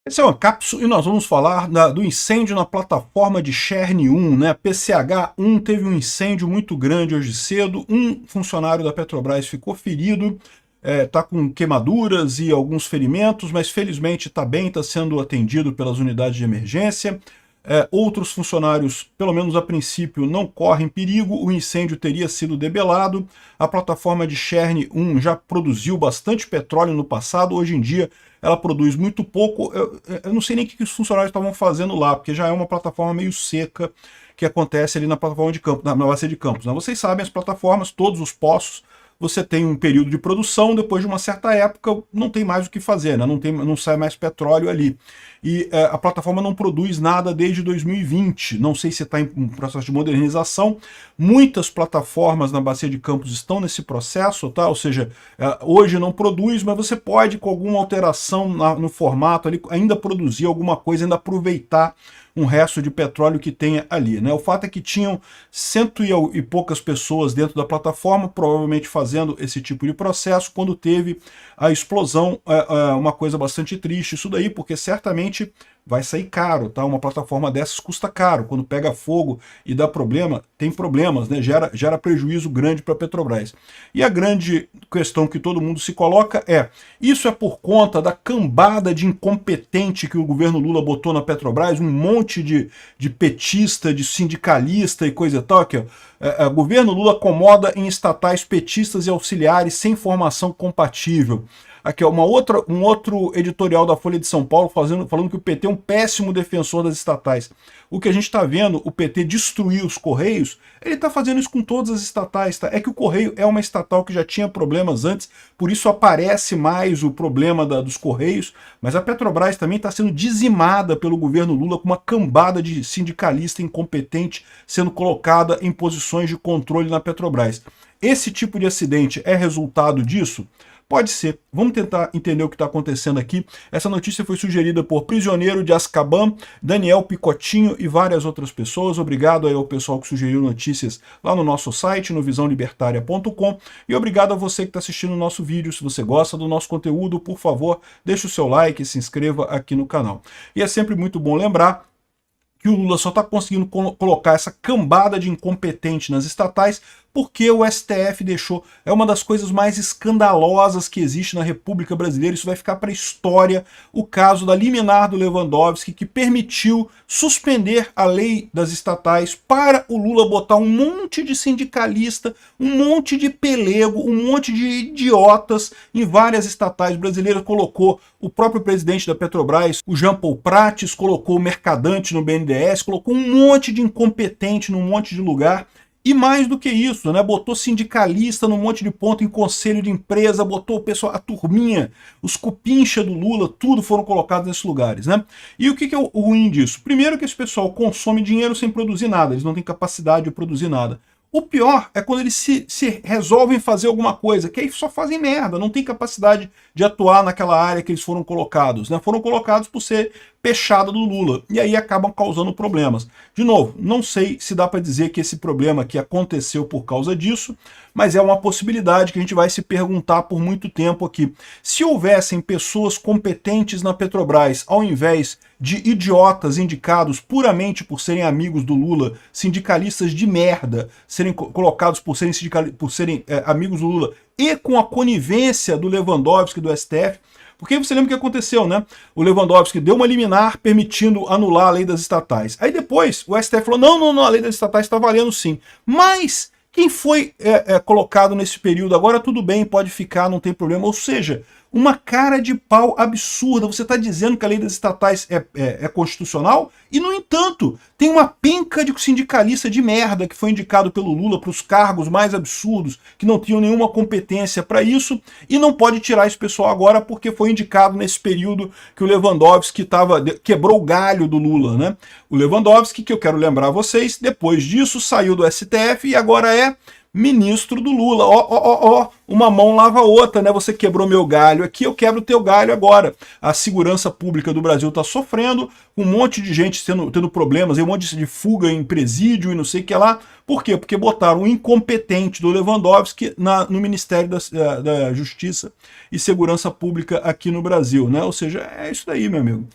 Essa é uma cápsula e nós vamos falar do incêndio na plataforma de Cherne 1, né? PCH1 teve um incêndio muito grande hoje cedo, um funcionário da Petrobras ficou ferido, está com queimaduras e alguns ferimentos, mas felizmente está bem, está sendo atendido pelas unidades de emergência. Outros funcionários, pelo menos a princípio, não correm perigo, o incêndio teria sido debelado. A plataforma de Cherne 1 já produziu bastante petróleo no passado, hoje em dia ela produz muito pouco. Eu não sei nem o que os funcionários estavam fazendo lá, porque já é uma plataforma meio seca que acontece ali na plataforma de Campos, na bacia de Campos, né? Vocês sabem, as plataformas, todos os poços, você tem um período de produção, depois de uma certa época não tem mais o que fazer, né? Não sai mais petróleo ali. E a plataforma não produz nada desde 2020, não sei se está em um processo de modernização. Muitas plataformas na bacia de Campos estão nesse processo, tá? Ou seja, hoje não produz, mas você pode, com alguma alteração no formato ali, ainda produzir alguma coisa, ainda aproveitar um resto de petróleo que tenha ali, né? O fato é que tinham cento e poucas pessoas dentro da plataforma, provavelmente fazendo esse tipo de processo, quando teve a explosão. Uma coisa bastante triste isso daí, porque certamente vai sair caro, tá? Uma plataforma dessas custa caro. Quando pega fogo e dá problema, tem problemas, né? Gera prejuízo grande para a Petrobras. E a grande questão que todo mundo se coloca isso é por conta da cambada de incompetente que o governo Lula botou na Petrobras, um monte de petista, de sindicalista e coisa e tal, aqui, ó. O governo Lula acomoda em estatais petistas e auxiliares sem formação compatível. Aqui, ó, um outro editorial da Folha de São Paulo falando que o PT é um péssimo defensor das estatais. O que a gente está vendo, o PT destruir os Correios, ele está fazendo isso com todas as estatais, tá? É que o Correio é uma estatal que já tinha problemas antes, por isso aparece mais o problema dos Correios, mas a Petrobras também está sendo dizimada pelo governo Lula com uma cambada de sindicalista incompetente sendo colocada em posições de controle na Petrobras. Esse tipo de acidente é resultado disso? Pode ser. Vamos tentar entender o que está acontecendo aqui. Essa notícia foi sugerida por Prisioneiro de Azkaban, Daniel Picotinho e várias outras pessoas. Obrigado aí ao pessoal que sugeriu notícias lá no nosso site, no visãolibertaria.com. E obrigado a você que está assistindo o nosso vídeo. Se você gosta do nosso conteúdo, por favor, deixe o seu like e se inscreva aqui no canal. E é sempre muito bom lembrar que o Lula só está conseguindo colocar essa cambada de incompetente nas estatais porque o STF deixou. É uma das coisas mais escandalosas que existe na República Brasileira. Isso vai ficar para a história, o caso da liminar do Lewandowski, que permitiu suspender a lei das estatais para o Lula botar um monte de sindicalista, um monte de pelego, um monte de idiotas em várias estatais brasileiras. Colocou o próprio presidente da Petrobras, o Jean Paul Prates, colocou o Mercadante no BNDES, colocou um monte de incompetente num monte de lugar. E mais do que isso, né? Botou sindicalista num monte de ponto em conselho de empresa, botou o pessoal, a turminha, os cupincha do Lula, tudo foram colocados nesses lugares, né? E o que é o ruim disso? Primeiro que esse pessoal consome dinheiro sem produzir nada, eles não têm capacidade de produzir nada. O pior é quando eles se resolvem fazer alguma coisa, que aí só fazem merda, não tem capacidade de atuar naquela área que eles foram colocados, né? Foram colocados por ser pechada do Lula, e aí acabam causando problemas. De novo, não sei se dá para dizer que esse problema aqui aconteceu por causa disso, mas é uma possibilidade que a gente vai se perguntar por muito tempo aqui. Se houvessem pessoas competentes na Petrobras, ao invés de idiotas indicados puramente por serem amigos do Lula, sindicalistas de merda, serem colocados por serem amigos do Lula, e com a conivência do Lewandowski e do STF, porque você lembra o que aconteceu, né? O Lewandowski deu uma liminar permitindo anular a lei das estatais. Aí depois o STF falou, não, a lei das estatais está valendo sim. Mas quem foi colocado nesse período agora, tudo bem, pode ficar, não tem problema. Ou seja, uma cara de pau absurda. Você está dizendo que a lei das estatais é constitucional e, no entanto, tem uma penca de sindicalista de merda que foi indicado pelo Lula para os cargos mais absurdos, que não tinham nenhuma competência para isso, e não pode tirar esse pessoal agora porque foi indicado nesse período que o Lewandowski quebrou o galho do Lula, né? O Lewandowski, que eu quero lembrar a vocês, depois disso saiu do STF e agora é ministro do Lula. Ó, uma mão lava a outra, né? Você quebrou meu galho aqui, eu quebro o teu galho agora. A segurança pública do Brasil está sofrendo, um monte de gente tendo problemas, um monte de fuga em presídio e não sei o que lá. Por quê? Porque botaram o incompetente do Lewandowski no Ministério da Justiça e Segurança Pública aqui no Brasil, né? Ou seja, é isso daí, meu amigo.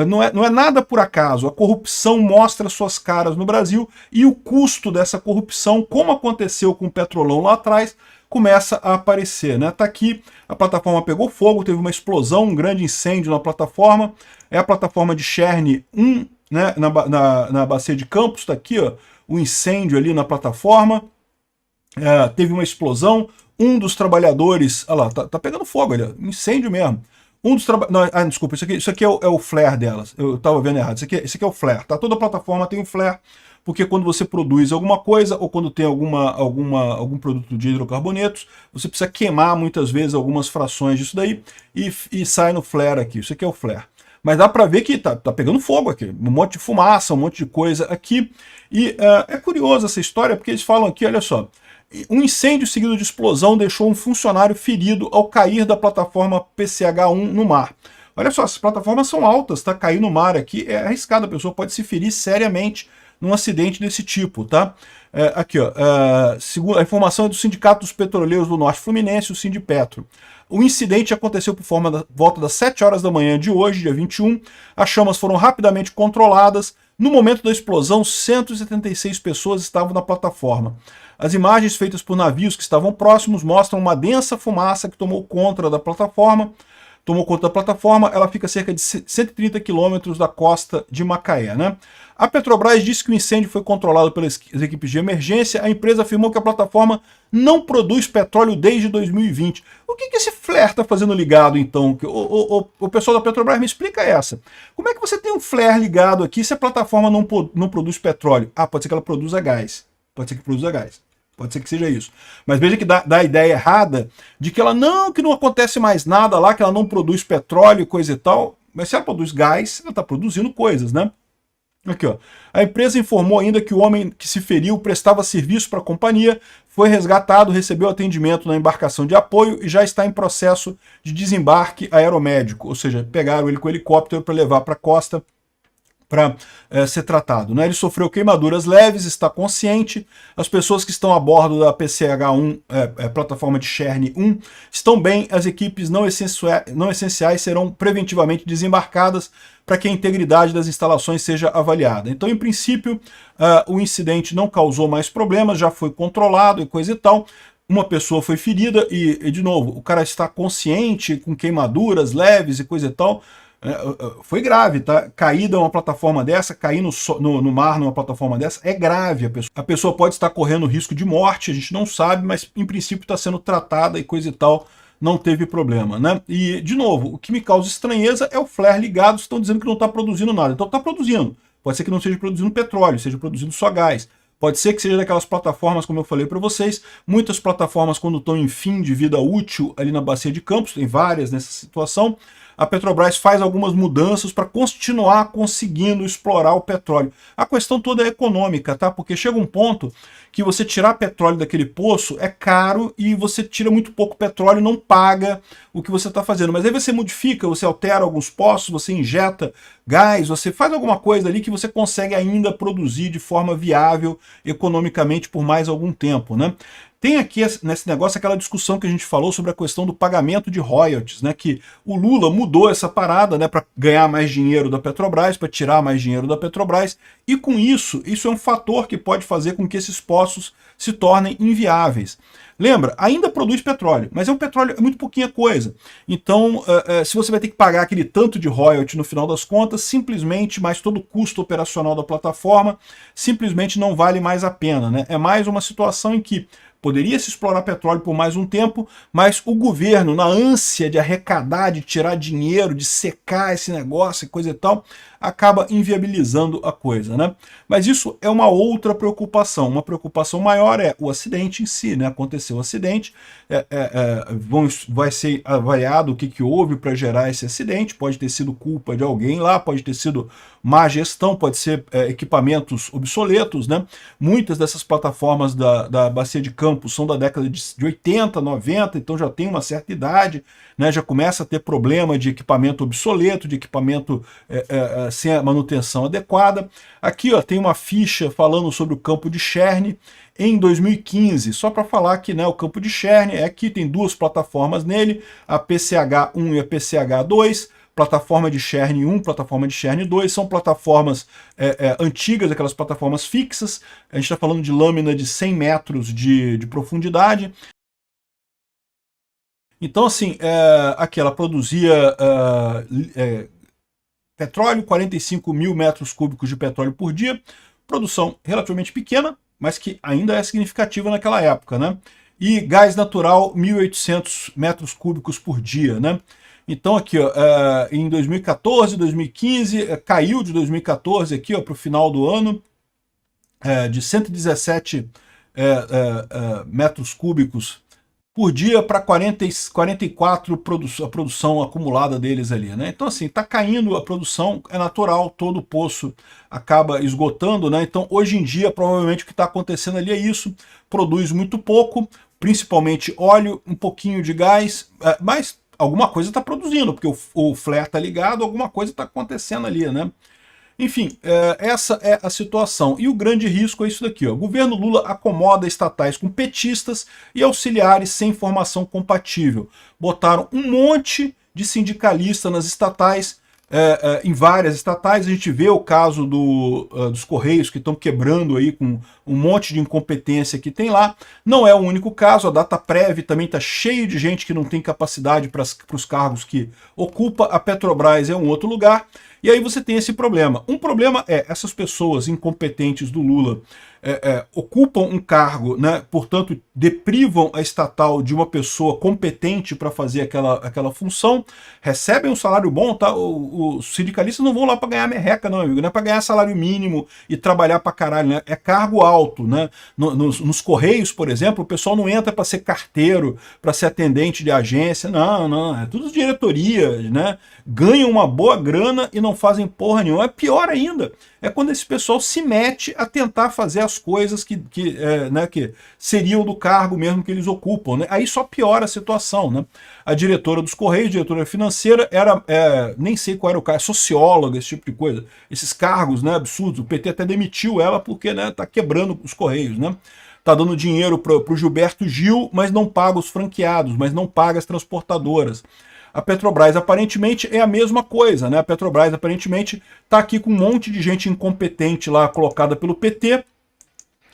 Não é nada por acaso, a corrupção mostra suas caras no Brasil e o custo dessa corrupção, como aconteceu com o Petrolão lá atrás, começa a aparecer, né? Tá aqui, a plataforma pegou fogo, teve uma explosão, um grande incêndio na plataforma, é a plataforma de Cherny 1, né, na bacia de Campos, tá aqui, ó, o incêndio ali na plataforma, teve uma explosão, um dos trabalhadores, olha lá, tá pegando fogo ali, incêndio mesmo. Um dos trabalhadores. Desculpa, isso aqui é o flare delas. Eu estava vendo errado. Isso aqui é o flare, tá? Toda plataforma tem um flare, porque quando você produz alguma coisa, ou quando tem algum produto de hidrocarbonetos, você precisa queimar muitas vezes algumas frações disso daí e sai no flare aqui. Isso aqui é o flare. Mas dá para ver que tá pegando fogo aqui. Um monte de fumaça, um monte de coisa aqui. E é curioso essa história, porque eles falam aqui, olha só. Um incêndio seguido de explosão deixou um funcionário ferido ao cair da plataforma PCH-1 no mar. Olha só, as plataformas são altas, tá? Cair no mar aqui é arriscado, a pessoa pode se ferir seriamente num acidente desse tipo, tá? Aqui, ó, a informação é do Sindicato dos Petroleiros do Norte Fluminense, o Sindipetro. O incidente aconteceu por volta das 7 horas da manhã de hoje, dia 21. As chamas foram rapidamente controladas. No momento da explosão, 176 pessoas estavam na plataforma. As imagens feitas por navios que estavam próximos mostram uma densa fumaça que tomou conta da plataforma. Ela fica a cerca de 130 quilômetros da costa de Macaé, né? A Petrobras disse que o incêndio foi controlado pelas equipes de emergência. A empresa afirmou que a plataforma não produz petróleo desde 2020. O que esse flare está fazendo ligado, então? O pessoal da Petrobras me explica essa. Como é que você tem um flare ligado aqui se a plataforma não produz petróleo? Pode ser que ela produza gás. Pode ser que produza gás. Pode ser que seja isso. Mas veja que dá a ideia errada de que que não acontece mais nada lá, que ela não produz petróleo, coisa e tal. Mas se ela produz gás, ela está produzindo coisas, né? Aqui, ó. A empresa informou ainda que o homem que se feriu prestava serviço para a companhia, foi resgatado, recebeu atendimento na embarcação de apoio e já está em processo de desembarque aeromédico. Ou seja, pegaram ele com o helicóptero para levar para a costa para ser tratado, né? Ele sofreu queimaduras leves, está consciente. As pessoas que estão a bordo da PCH-1, plataforma de Cherny 1, estão bem. As equipes não essenciais serão preventivamente desembarcadas para que a integridade das instalações seja avaliada. Então, em princípio, o incidente não causou mais problemas, já foi controlado e coisa e tal. Uma pessoa foi ferida e, de novo, o cara está consciente, com queimaduras leves e coisa e tal. Foi grave, tá? Caída uma plataforma dessa, cair no mar numa plataforma dessa, é grave. A pessoa pode estar correndo risco de morte, a gente não sabe, mas em princípio está sendo tratada e coisa e tal, não teve problema, né? E, de novo, o que me causa estranheza é o flare ligado, estão dizendo que não está produzindo nada. Então está produzindo. Pode ser que não esteja produzindo petróleo, seja produzindo só gás. Pode ser que seja daquelas plataformas, como eu falei para vocês, muitas plataformas quando estão em fim de vida útil ali na bacia de Campos, tem várias nessa situação, a Petrobras faz algumas mudanças para continuar conseguindo explorar o petróleo. A questão toda é econômica, tá? Porque chega um ponto que você tirar petróleo daquele poço é caro e você tira muito pouco petróleo e não paga o que você está fazendo. Mas aí você modifica, você altera alguns poços, você injeta gás, você faz alguma coisa ali que você consegue ainda produzir de forma viável economicamente por mais algum tempo, né? Tem aqui nesse negócio aquela discussão que a gente falou sobre a questão do pagamento de royalties, né? Que o Lula mudou essa parada, né, para ganhar mais dinheiro da Petrobras, para tirar mais dinheiro da Petrobras, e com isso é um fator que pode fazer com que esses poços se tornem inviáveis. Lembra, ainda produz petróleo, mas é muito pouquinha coisa. Então, se você vai ter que pagar aquele tanto de royalty no final das contas, simplesmente, mais todo o custo operacional da plataforma, simplesmente não vale mais a pena, né? É mais uma situação em que Poderia se explorar petróleo por mais um tempo, mas o governo, na ânsia de arrecadar, de tirar dinheiro, de secar esse negócio e coisa e tal, acaba inviabilizando a coisa, né? Mas isso é uma outra preocupação. Uma preocupação maior é o acidente em si, né? Aconteceu o acidente, vai ser avaliado o que houve para gerar esse acidente, pode ter sido culpa de alguém lá, pode ter sido má gestão, pode ser equipamentos obsoletos, né? Muitas dessas plataformas da Bacia de Campos são da década de 80, 90, então já tem uma certa idade, né? Já começa a ter problema de equipamento obsoleto, de equipamento sem a manutenção adequada. Aqui ó, tem uma ficha falando sobre o campo de Cherne em 2015, só para falar que, né, o campo de Cherne, aqui tem duas plataformas nele, a PCH1 e a PCH2, plataforma de Cherne 1, plataforma de Cherne 2, são plataformas antigas, aquelas plataformas fixas, a gente está falando de lâmina de 100 metros de profundidade. Então, assim, aqui ela produzia petróleo, 45 mil metros cúbicos de petróleo por dia, produção relativamente pequena, mas que ainda é significativa naquela época, né? E gás natural, 1.800 metros cúbicos por dia, né? Então aqui, ó, em 2014, 2015, caiu de 2014 aqui para o final do ano, de 117 metros cúbicos por dia para 44 a produção acumulada deles ali, né? Então assim, está caindo a produção, é natural, todo poço acaba esgotando, né? Então hoje em dia provavelmente o que está acontecendo ali é isso, produz muito pouco, principalmente óleo, um pouquinho de gás, mas alguma coisa está produzindo, porque o flare está ligado, alguma coisa está acontecendo ali, né? Enfim, essa é a situação. E o grande risco é isso daqui, ó. O governo Lula acomoda estatais com petistas e auxiliares sem formação compatível. Botaram um monte de sindicalista nas estatais, em várias estatais. A gente vê o caso dos Correios, que estão quebrando aí com um monte de incompetência que tem lá. Não é o único caso, a Dataprev também está cheio de gente que não tem capacidade para os cargos que ocupa. A Petrobras é um outro lugar. E aí você tem esse problema. Um problema é essas pessoas incompetentes do Lula ocupam um cargo, né, portanto deprivam a estatal de uma pessoa competente para fazer aquela função, recebem um salário bom, tá? Os sindicalistas não vão lá para ganhar merreca, não, amigo, não é para ganhar salário mínimo e trabalhar para caralho, né? É cargo alto, né? Nos Correios, por exemplo, o pessoal não entra para ser carteiro, para ser atendente de agência, não, é tudo diretoria, né? Ganham uma boa grana e não fazem porra nenhuma. É pior ainda, é quando esse pessoal se mete a tentar fazer as coisas que seriam do cargo mesmo que eles ocupam, né? Aí só piora a situação, né? A diretora dos Correios, diretora financeira, nem sei qual era o cargo, socióloga, esse tipo de coisa. Esses cargos, né, absurdos. O PT até demitiu ela porque, né, tá quebrando os Correios, né? Tá dando dinheiro pro Gilberto Gil, mas não paga os franqueados, mas não paga as transportadoras. A Petrobras aparentemente é a mesma coisa, né? A Petrobras aparentemente está aqui com um monte de gente incompetente lá colocada pelo PT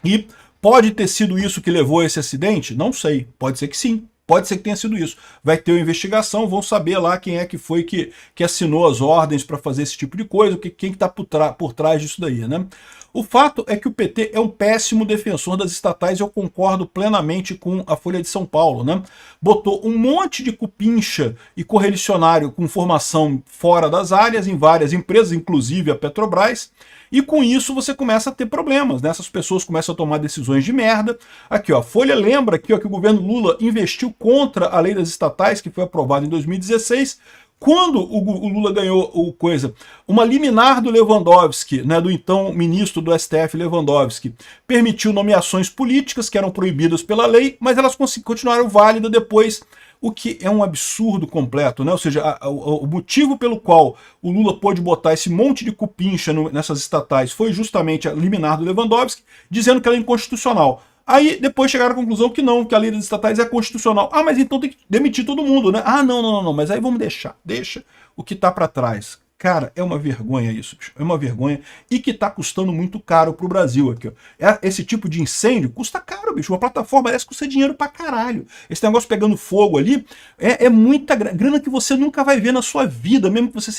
e pode ter sido isso que levou a esse acidente? Não sei, pode ser que sim. Pode ser que tenha sido isso. Vai ter uma investigação, vão saber lá quem é que foi que assinou as ordens para fazer esse tipo de coisa, quem está por trás disso daí, né? O fato é que o PT é um péssimo defensor das estatais e eu concordo plenamente com a Folha de São Paulo, né? Botou um monte de cupincha e correligionário com formação fora das áreas, em várias empresas, inclusive a Petrobras, e com isso você começa a ter problemas, né? Essas pessoas começam a tomar decisões de merda. Aqui, ó, a Folha lembra aqui, ó, que o governo Lula investiu contra a lei das estatais, que foi aprovada em 2016, quando o Lula ganhou uma liminar do Lewandowski, né, do então ministro do STF Lewandowski, permitiu nomeações políticas que eram proibidas pela lei, mas elas continuaram válidas depois, o que é um absurdo completo, né? Ou seja, o motivo pelo qual o Lula pôde botar esse monte de cupincha nessas estatais foi justamente a liminar do Lewandowski, dizendo que ela é inconstitucional. Aí depois chegaram à conclusão que não, que a lei das estatais é constitucional. Ah, mas então tem que demitir todo mundo, né? Ah, não, mas aí vamos deixa o que está para trás. Cara, é uma vergonha isso, bicho. É uma vergonha. E que tá custando muito caro pro Brasil aqui, ó. Esse tipo de incêndio custa caro, bicho. Uma plataforma dessa custa dinheiro pra caralho. Esse negócio pegando fogo ali é muita grana que você nunca vai ver na sua vida, mesmo que você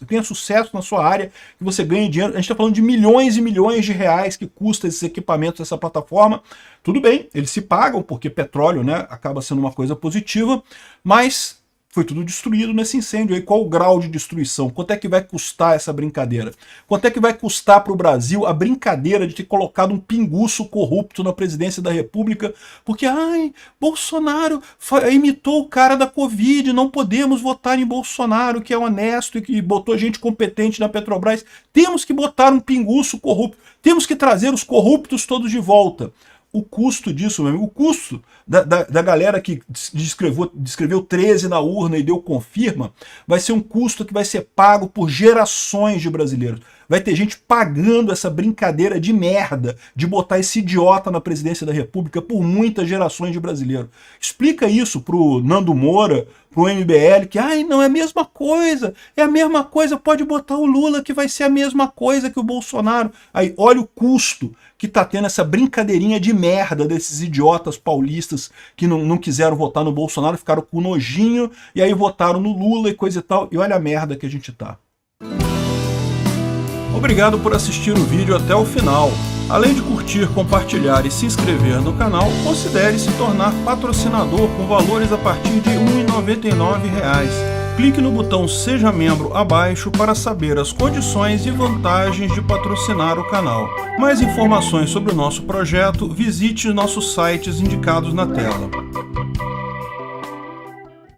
tenha sucesso na sua área, que você ganhe dinheiro. A gente tá falando de milhões e milhões de reais que custa esses equipamentos, essa plataforma. Tudo bem, eles se pagam, porque petróleo, né, acaba sendo uma coisa positiva, mas foi tudo destruído nesse incêndio aí. Qual o grau de destruição? Quanto é que vai custar essa brincadeira? Quanto é que vai custar para o Brasil a brincadeira de ter colocado um pinguço corrupto na presidência da República? Porque, ai, Bolsonaro imitou o cara da Covid, não podemos votar em Bolsonaro, que é honesto e que botou gente competente na Petrobras. Temos que botar um pinguço corrupto. Temos que trazer os corruptos todos de volta. O custo disso, meu amigo, o custo da galera que descreveu 13 na urna e deu confirma, vai ser um custo que vai ser pago por gerações de brasileiros. Vai ter gente pagando essa brincadeira de merda de botar esse idiota na presidência da República por muitas gerações de brasileiros. Explica isso pro Nando Moura, pro MBL, que ai, não é a mesma coisa, pode botar o Lula que vai ser a mesma coisa que o Bolsonaro. Aí, olha o custo que tá tendo essa brincadeirinha de merda desses idiotas paulistas que não quiseram votar no Bolsonaro, ficaram com nojinho, e aí votaram no Lula e coisa e tal, e olha a merda que a gente tá. Obrigado por assistir o vídeo até o final. Além de curtir, compartilhar e se inscrever no canal, considere se tornar patrocinador com valores a partir de R$ 1,99. Clique no botão Seja Membro abaixo para saber as condições e vantagens de patrocinar o canal. Mais informações sobre o nosso projeto, visite nossos sites indicados na tela.